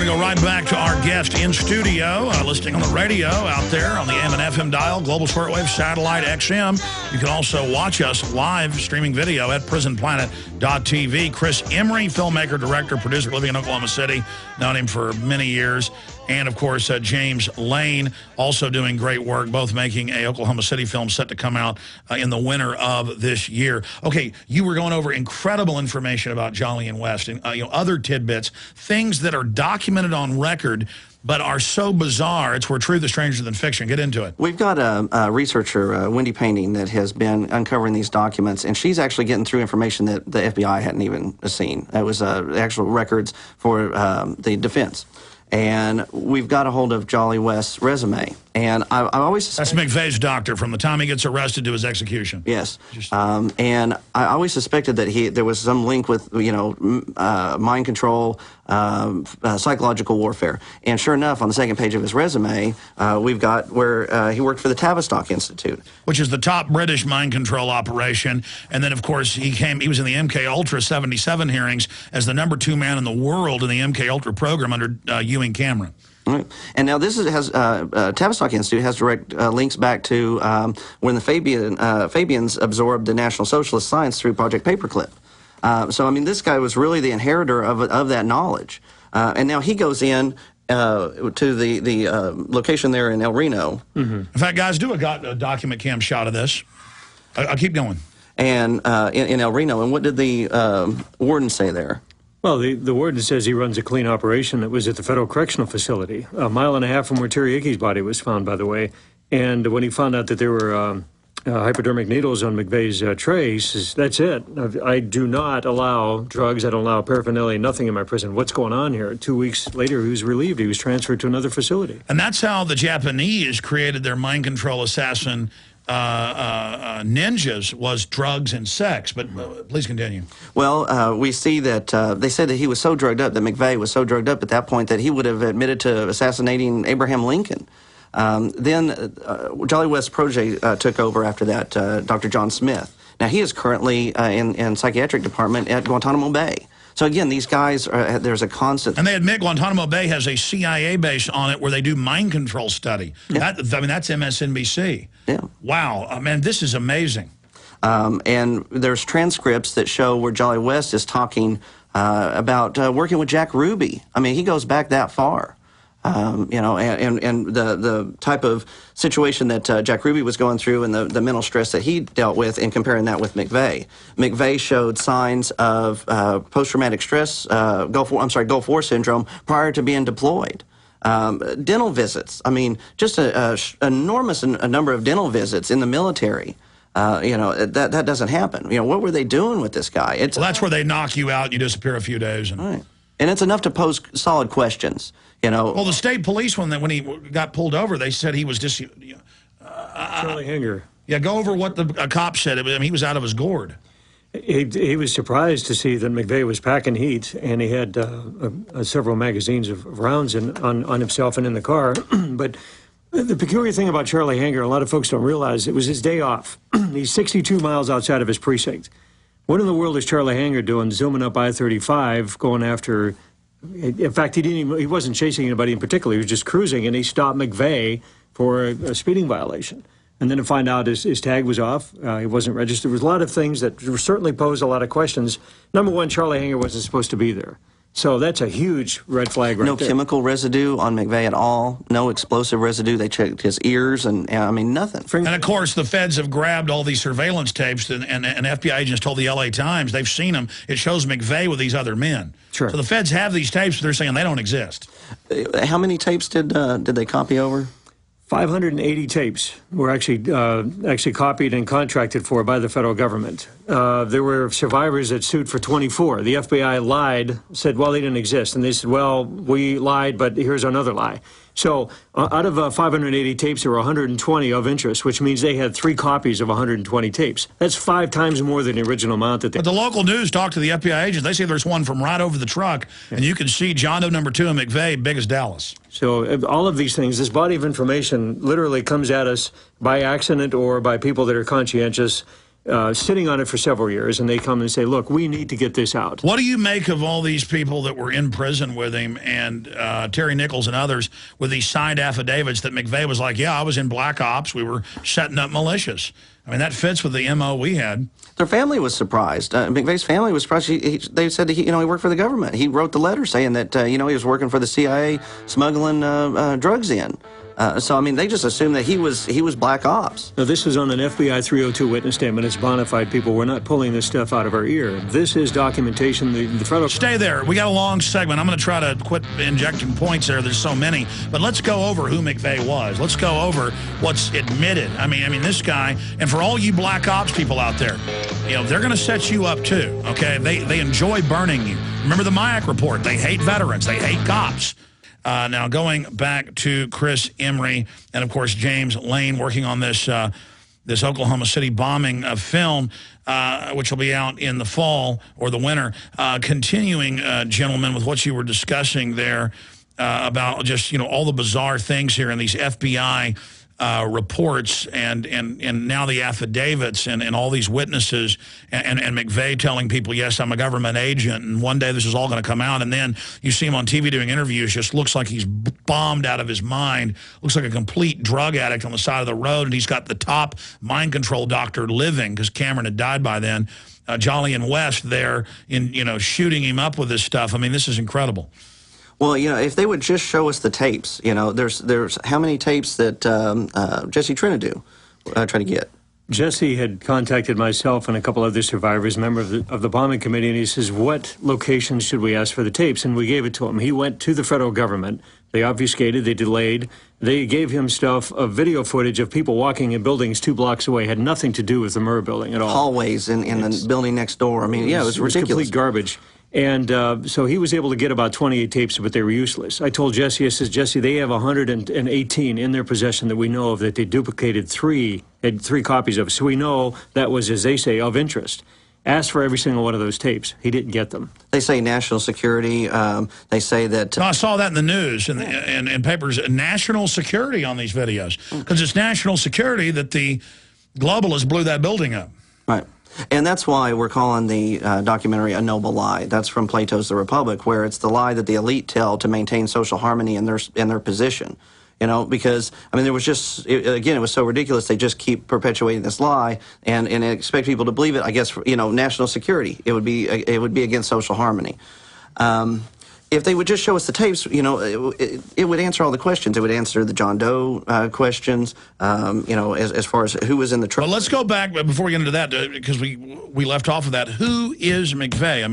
We're going to go right back to our guest in studio, listening on the radio out there on the AM and FM dial, Global Shortwave, Satellite, XM. You can also watch us live streaming video at prisonplanet.tv. Chris Emery, filmmaker, director, producer, living in Oklahoma City. Known him for many years. And, of course, James Lane, also doing great work, both making a Oklahoma City film set to come out in the winter of this year. Okay, you were going over incredible information about Jolly and West and other tidbits, things that are documented on record but are so bizarre, it's where truth is stranger than fiction. Get into it. We've got a researcher, Wendy Painting, that has been uncovering these documents, and she's actually getting through information that the FBI hadn't even seen. It was actual records for the defense. And we've got a hold of Jolly West's resume. And I always... That's McVeigh's doctor from the time he gets arrested to his execution. Yes. And I always suspected that there was some link with, mind control, psychological warfare. And sure enough, on the second page of his resume, we've got where he worked for the Tavistock Institute. Which is the top British mind control operation. And then, of course, he was in the MK Ultra 77 hearings as the #2 man in the world in the MK Ultra program under Ewing Cameron. Right. And now this has Tavistock Institute has direct links back to when the Fabians absorbed the National Socialist science through Project Paperclip. So I mean, this guy was really the inheritor of that knowledge. And now he goes in to the location there in El Reno. Mm-hmm. In fact, guys, do a document cam shot of this. I'll keep going. And in El Reno, and what did the warden say there? Well, the warden says he runs a clean operation that was at the Federal Correctional Facility, a mile and a half from where Terry Ickey's body was found, by the way. And when he found out that there were hypodermic needles on McVeigh's tray, he says, that's it. I do not allow drugs. I don't allow paraphernalia, nothing in my prison. What's going on here? 2 weeks later, he was relieved. He was transferred to another facility. And that's how the Japanese created their mind control assassin ninjas, was drugs and sex. But please continue. Well, we see that they said that he was so drugged up, that McVeigh was so drugged up at that point that he would have admitted to assassinating Abraham Lincoln. Then Jolly West's protege took over after that, Dr. John Smith. Now, he is currently in psychiatric department at Guantanamo Bay. So again, these guys, there's a constant... And they admit Guantanamo Bay has a CIA base on it where they do mind control study. Yeah. That's MSNBC. Yeah. Wow. Man, this is amazing. And there's transcripts that show where Jolly West is talking about working with Jack Ruby. I mean, he goes back that far. And the type of situation that Jack Ruby was going through and the mental stress that he dealt with, and comparing that with McVeigh. McVeigh showed signs of post-traumatic stress, Gulf War syndrome prior to being deployed. Dental visits. I mean, just an enormous number of dental visits in the military. That doesn't happen. What were they doing with this guy? Well, that's where they knock you out and you disappear a few days. And... Right. And it's enough to pose solid questions, Well, the state police, when he got pulled over, they said he was just... Charlie Hanger. Yeah, go over what a cop said. I mean, he was out of his gourd. He was surprised to see that McVeigh was packing heat, and he had several magazines of rounds on himself and in the car. But the peculiar thing about Charlie Hanger, a lot of folks don't realize, it was his day off. He's 62 miles outside of his precinct. What in the world is Charlie Hanger doing, zooming up I-35, going after... In fact, he wasn't chasing anybody in particular. He was just cruising, and he stopped McVeigh for a speeding violation. And then to find out his tag was off, he wasn't registered. There was a lot of things that certainly posed a lot of questions. Number one, Charlie Hanger wasn't supposed to be there. So that's a huge red flag right there. No chemical residue on McVeigh at all. No explosive residue. They checked his ears and I mean, nothing. And, of course, the feds have grabbed all these surveillance tapes, and FBI agents told the L.A. Times they've seen them. It shows McVeigh with these other men. Sure. So the feds have these tapes, but they're saying they don't exist. How many tapes did they copy over? 580 tapes were actually copied and contracted for by the federal government. There were survivors that sued for 24. The FBI lied, said, well, they didn't exist. And they said, well, we lied, but here's another lie. So out of 580 tapes, there were 120 of interest, which means they had 3 copies of 120 tapes. That's 5 times more than the original amount that they... But the local news talked to the FBI agents. They say there's one from right over the truck, and you can see John Doe #2 and McVeigh, big as Dallas. So all of these things, this body of information literally comes at us by accident or by people that are conscientious. sitting on it for several years, and they come and say, look, we need to get this out. What do you make of all these people that were in prison with him and Terry Nichols and others with these signed affidavits that McVeigh was like, yeah, I was in black ops. We were setting up militias. I mean, that fits with the MO we had. Their family was surprised. McVeigh's family was surprised. They said that he worked for the government. He wrote the letter saying that, he was working for the CIA smuggling drugs in. So, I mean, they just assumed that he was black ops. Now, this is on an FBI 302 witness statement. It's bona fide, people. We're not pulling this stuff out of our ear. This is documentation. The federal... Stay there. We got a long segment. I'm going to try to quit injecting points there. There's so many. But let's go over who McVeigh was. Let's go over what's admitted. I mean, this guy, and for all you black ops people out there, they're going to set you up too, okay? They enjoy burning you. Remember the Mayak report. They hate veterans. They hate cops. Now, going back to Chris Emery and, of course, James Lane working on this this Oklahoma City bombing film, which will be out in the fall or the winter. Continuing, gentlemen, with what you were discussing there about just, all the bizarre things here in these FBI reports and now the affidavits and all these witnesses and McVeigh telling people, yes, I'm a government agent, and one day this is all going to come out, and then you see him on TV doing interviews, just looks like he's bombed out of his mind, looks like a complete drug addict on the side of the road, and he's got the top mind control doctor living, because Cameron had died by then, Jolly and West there in, shooting him up with this stuff. I mean, this is incredible. Well, if they would just show us the tapes, there's how many tapes that Jesse Trinidad tried to get? Jesse had contacted myself and a couple other survivors, member of the bombing committee, and he says, what locations should we ask for the tapes? And we gave it to him. He went to the federal government. They obfuscated, they delayed. They gave him stuff of video footage of people walking in buildings 2 blocks away, had nothing to do with the Murrah building at all. Hallways in the building next door. I mean, yeah, it was ridiculous. It was complete garbage. And so he was able to get about 28 tapes, but they were useless. I told Jesse, I says, Jesse, they have 118 in their possession that we know of that they duplicated had 3 copies of. So we know that was, as they say, of interest. Asked for every single one of those tapes. He didn't get them. They say national security. They say that... I saw that in the news and in papers, national security on these videos. Because it's national security that the globalists blew that building up. Right. And that's why we're calling the documentary A Noble Lie. That's from Plato's The Republic, where it's the lie that the elite tell to maintain social harmony in their position. Because, there was just, again, it was so ridiculous, they just keep perpetuating this lie and expect people to believe it. I guess, for, national security, it would be against social harmony. If they would just show us the tapes, it would answer all the questions. It would answer the John Doe questions, as far as who was in the truck. Well, let's go back before we get into that, because we left off of that. Who is McVeigh? I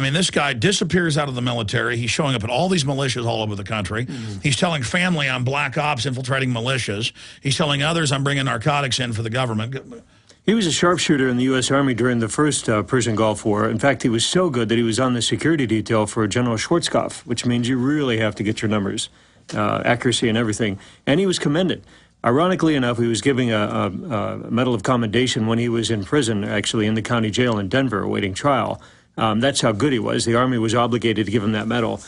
mean, this guy disappears out of the military. He's showing up at all these militias all over the country. Mm-hmm. He's telling family, I'm black ops infiltrating militias. He's telling others, I'm bringing narcotics in for the government. He was a sharpshooter in the U.S. Army during the first Persian Gulf War. In fact, he was so good that he was on the security detail for General Schwarzkopf, which means you really have to get your numbers, accuracy and everything. And he was commended. Ironically enough, he was giving a Medal of Commendation when he was in prison, actually in the county jail in Denver, awaiting trial. That's how good he was. The Army was obligated to give him that medal.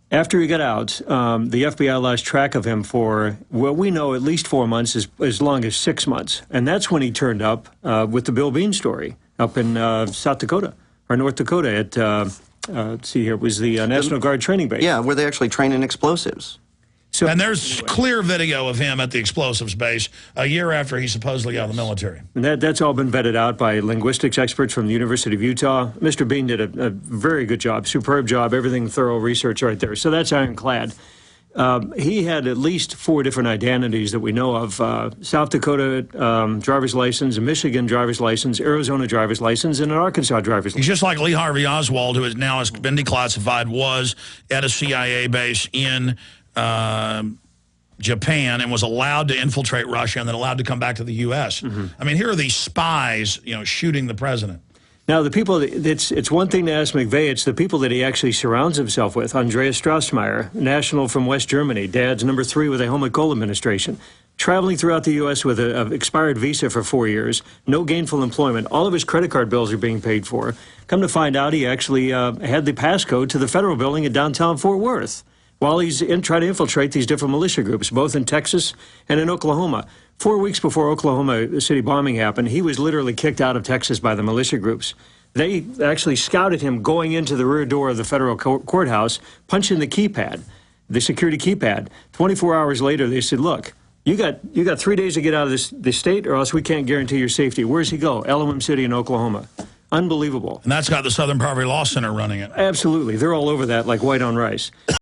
After he got out, the FBI lost track of him for, well, we know at least 4 months, as long as 6 months. And that's when he turned up with the Bill Bean story up in South Dakota, or North Dakota at, let's see here, it was the National Guard training base. Yeah, where they actually train in explosives. And there's clear video of him at the explosives base a year after he's supposedly got out of the military. And that's all been vetted out by linguistics experts from the University of Utah. Mr. Bean did a very good job, superb job, everything thorough research right there. So that's ironclad. He had at least 4 different identities that we know of. South Dakota driver's license, a Michigan driver's license, Arizona driver's license, and an Arkansas driver's license. He's just like Lee Harvey Oswald, who has been declassified, was at a CIA base in Japan and was allowed to infiltrate Russia and then allowed to come back to the U.S. Mm-hmm. Here are these spies, shooting the president. Now, the people, it's one thing to ask McVeigh, it's the people that he actually surrounds himself with. Andreas Strassmeyer, national from West Germany, dad's number 3 with the Helmut Kohl administration, traveling throughout the U.S. with an expired visa for 4 years, no gainful employment. All of his credit card bills are being paid for. Come to find out, he actually had the passcode to the federal building in downtown Fort Worth. while he's trying to infiltrate these different militia groups, both in Texas and in Oklahoma. 4 weeks before Oklahoma City bombing happened, he was literally kicked out of Texas by the militia groups. They actually scouted him going into the rear door of the federal courthouse, punching the keypad, the security keypad. 24 hours later, they said, look, you got 3 days to get out of this state, or else we can't guarantee your safety. Where's he go? LOM City in Oklahoma. Unbelievable. And that's got the Southern Poverty Law Center running it. Absolutely. They're all over that like white on rice.